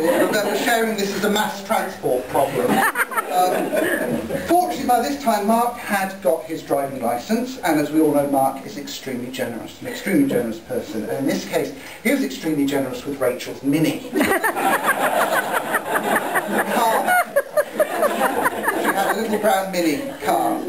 we're sharing this as a mass transport problem. Fortunately, by this time, Mark had got his driving licence, and as we all know, Mark is extremely generous, an extremely generous person. And in this case, he was extremely generous with Rachel's Mini. The car. She had a little brown Mini car.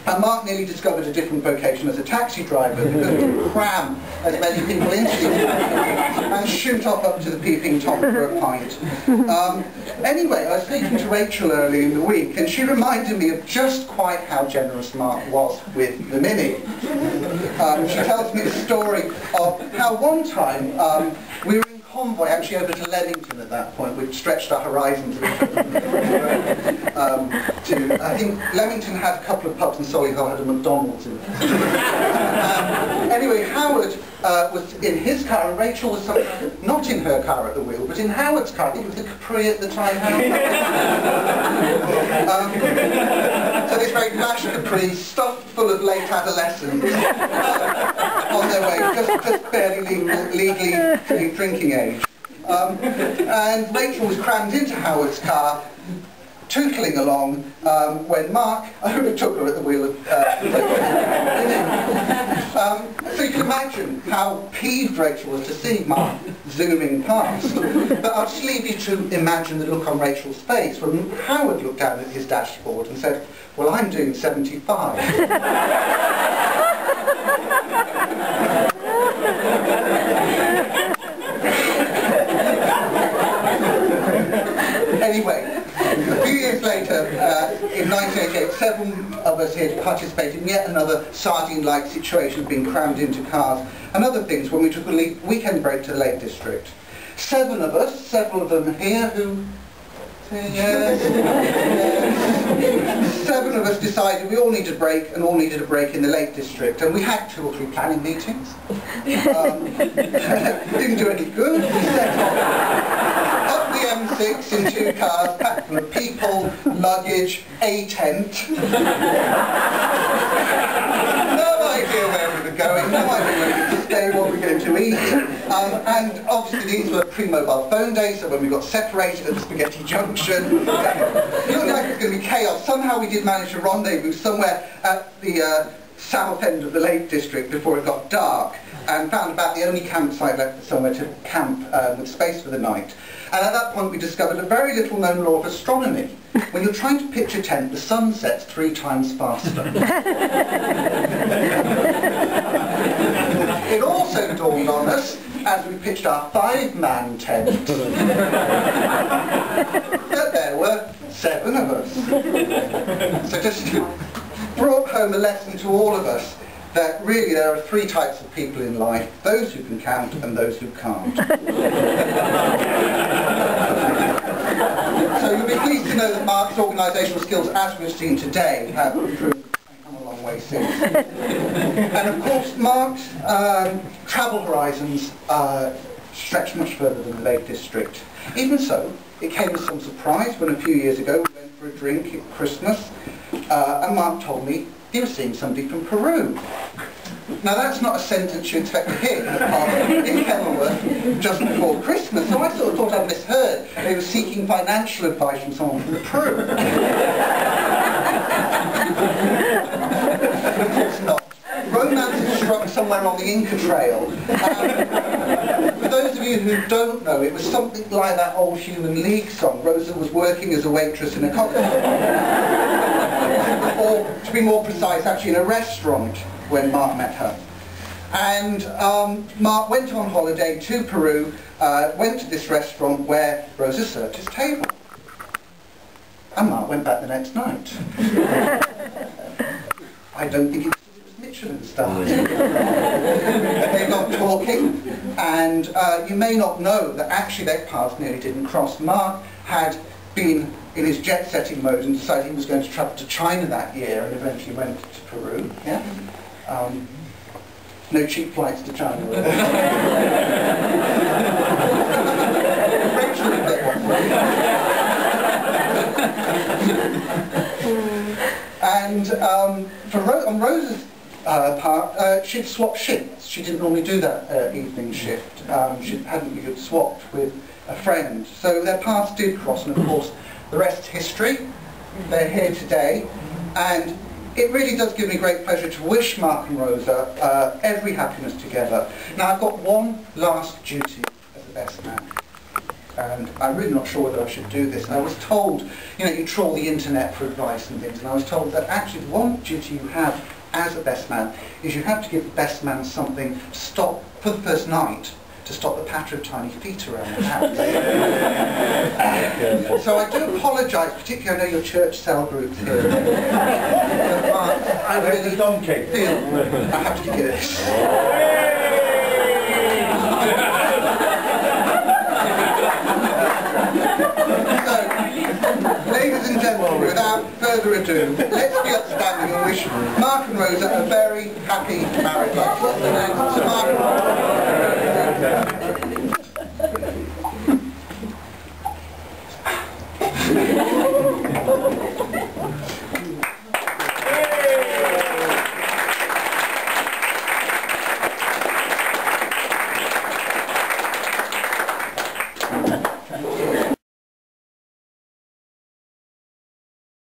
And Mark nearly discovered a different vocation as a taxi driver, because he would cram as many people into the and shoot off up to the Peeping Tom for a pint. Anyway, I was speaking to Rachel early in the week, and she reminded me of just quite how generous Mark was with the Mini. She tells me the story of how one time we were in convoy, actually over to Leamington at that point. We'd stretched our horizons a little bit. I think Leamington had a couple of pubs and Solihull had a McDonald's in it. Anyway, Howard was in his car and Rachel was not in her car at the wheel, but in Howard's car. I think it was the Capri at the time. So this very flash Capri, stuffed full of late adolescents on their way, just barely legally drinking age. And Rachel was crammed into Howard's car, tootling along, when Mark overtook her at the wheel of so you can imagine how peeved Rachel was to see Mark zooming past. But I'll just leave you to imagine the look on Rachel's face when Howard looked down at his dashboard and said, "Well, I'm doing 75. Anyway, a few years later, in 1988, 7 of us here participated in yet another sardine-like situation of being crammed into cars and other things when we took a weekend break to the Lake District. 7 of us, several of them here who... Yes. 7 of us decided we all needed a break and all needed a break in the Lake District, and we had 2 or 3 planning meetings. Didn't do any good. We set off up the M6 in 2 cars, packed full of people, luggage, a tent. No idea where we were going, no idea where we were stay, what we're going to eat. And obviously these were pre-mobile phone days, so when we got separated at the Spaghetti Junction, it looked like it was going to be chaos. Somehow we did manage to rendezvous somewhere at the south end of the Lake District before it got dark, and found about the only campsite left somewhere to camp with space for the night. And at that point we discovered a very little known law of astronomy. When you're trying to pitch a tent, the sun sets 3 times faster. It also dawned on us, as we pitched our 5-man tent, that there were 7 of us. So just brought home a lesson to all of us that really there are 3 types of people in life: those who can count and those who can't. So you'll be pleased to know that Mark's organisational skills, as we've seen today, have improved and come a long way since. And of course, Mark's travel horizons stretch much further than the Lake District. Even so, it came as some surprise when a few years ago we went for a drink at Christmas, and Mark told me he was seeing somebody from Peru. Now that's not a sentence you expect to hear in Kenilworth just before Christmas, so I sort of thought I'd misheard. They were seeking financial advice from someone from Peru. But of course not. Romance is struck somewhere on the Inca Trail. For those of you who don't know, it was something like that old Human League song. Rosa was working as a waitress in a cocktail or, to be more precise, actually in a restaurant when Mark met her. And Mark went on holiday to Peru, went to this restaurant where Rosa served his table. And Mark went back the next night. I don't think it was Michelin stars. They got talking, and you may not know that actually their paths nearly didn't cross. Mark had been in his jet-setting mode and decided he was going to travel to China that year, and eventually went to Peru. Yeah? No cheap flights to China. Rachel did that one. And on Rosa's part, she'd swap shifts. She didn't normally do that evening shift. She hadn't swapped with a friend. So their paths did cross, and of course the rest is history. They're here today, and it really does give me great pleasure to wish Mark and Rosa every happiness together. Now I've got one last duty as the best man, and I'm really not sure whether I should do this. And I was told, you know, you trawl the internet for advice and things, and I was told that actually the one duty you have as a best man is you have to give the best man something to stop, for the first night, to stop the patter of tiny feet around the house. So I do apologise, particularly I know your church cell groups here. I really feel I have to give you this. So, ladies and gentlemen, without further ado, let's be upstanding and wish Mark and Rosa a very happy married life.